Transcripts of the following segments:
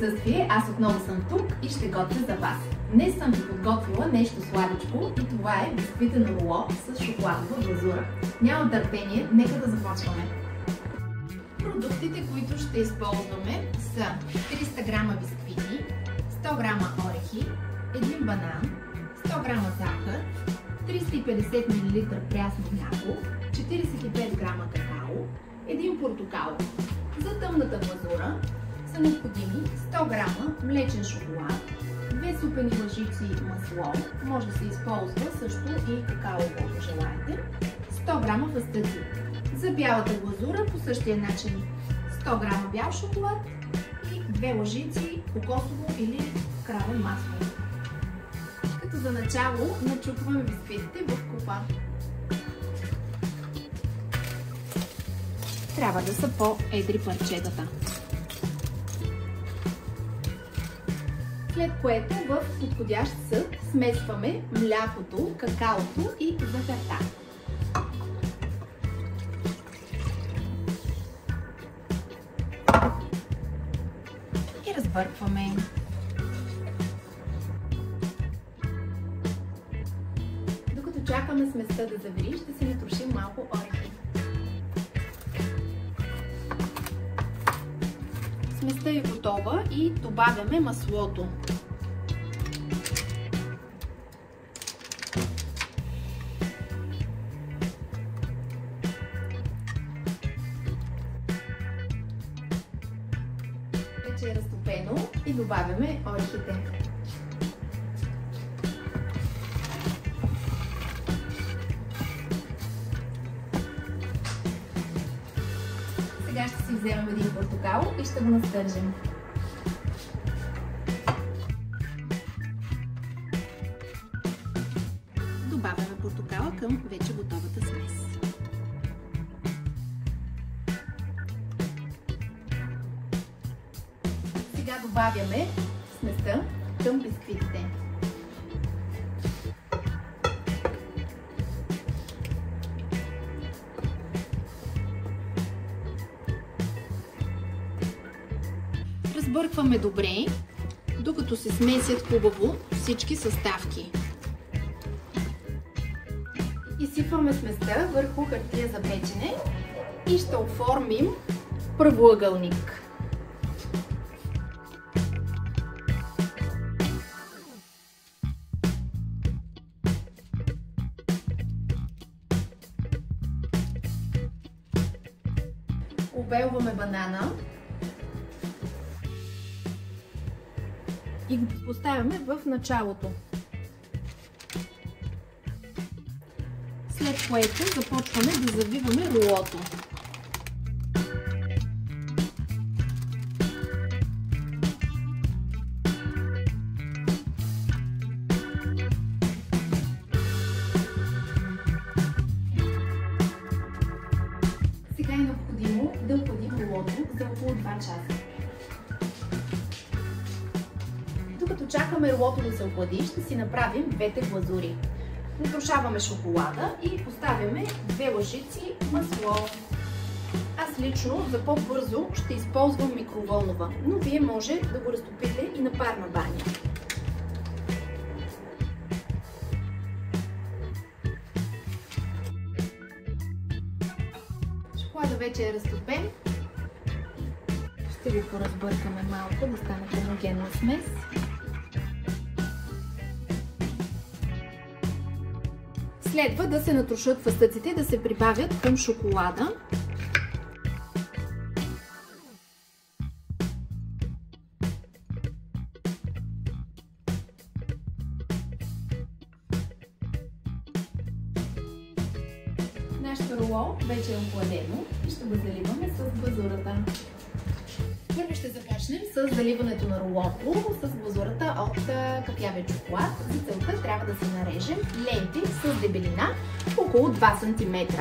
присъствие аз отново съм тук и ще готвя за вас. Днес съм ви подготвила нещо сладичко и това е бисквитено руло с шоколадова глазура. Нямам търпение, нека да започваме. Продуктите, които ще използваме са 300 грама бисквити, 100 грама орехи, 1 банан, 100 грама захар, 350 мл прясно мляко, 45 грама какао, 1 портокал. За тъмната глазура са необходими 100 грама млечен шоколад, 2 супени лъжици масло, може да се използва също и какао, ако желаете, 100 грама фастъци. За бялата глазура по същия начин 100 грама бял шоколад и 2 лъжици кокосово или краве масло. Като за начало начупваме бисквитите в купа. Трябва да са по-едри парчетата. След което в подходящ съд смесваме млякото, какаото и захарта. И разбъркваме. Докато чакаме сместа да заври, ще си натрошим малко орехи. Сместа е готова и добавяме маслото. Вече е разтопено и добавяме орехите. Сега ще си вземем един портокал и ще го настържим. Добавяме портокала към вече готовата смес. Сега добавяме сместа към бисквитите. Разбъркваме добре, докато се смесят хубаво всички съставки. Изсипваме сместа върху хартия за печене и ще оформим правоъгълник. Обелваме банана и го поставяме в началото. След което започваме да завиваме рулото. Сега е необходимо да охладим рулото за около 2 часа. Докато чакаме рулото да се охлади, ще си направим двете глазури. Натрошаваме шоколада и поставяме 2 лъжици масло. Аз лично за по-бързо ще използвам микроволнова, но вие може да го разтопите и на парна баня. Шоколада вече е разтопен. Ще го поразбъркаме малко, да стане хомогенна смес. Следва да се натрошат фастъците, да се прибавят към шоколада. Нашето руло вече е охладено и ще го заливаме с глазурата. Първо ще започнем с заливането на рулото с глазурата от кафявия шоколад. За целта трябва да се нарежем ленти с дебелина около 2 см.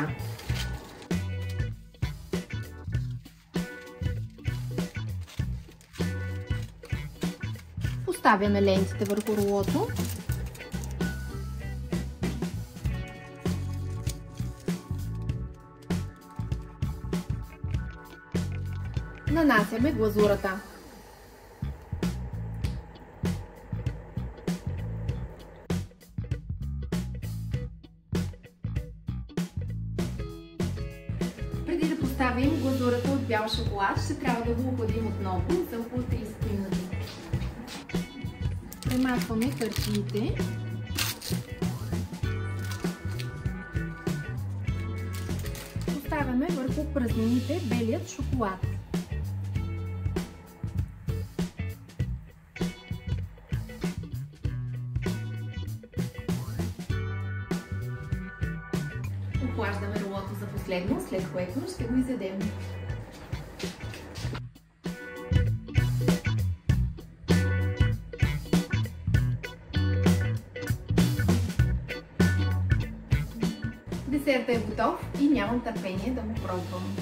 Поставяме лентите върху рулото. Нанасяме глазурата. Преди да поставим глазурата от бял шоколад, ще трябва да го охладим отново за около 30 минути. Премахваме хартиите. Поставяме върху празнините белият шоколад. Охлаждаме рулото за последно, след което ще го изядем. Десертът е готов и нямам търпение да го пробвам.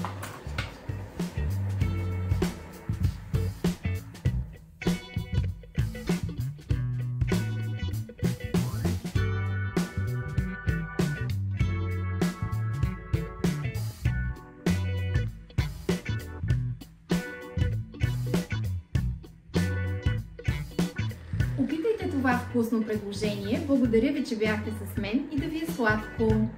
Опитайте това вкусно предложение. Благодаря ви, че бяхте с мен и да ви е сладко!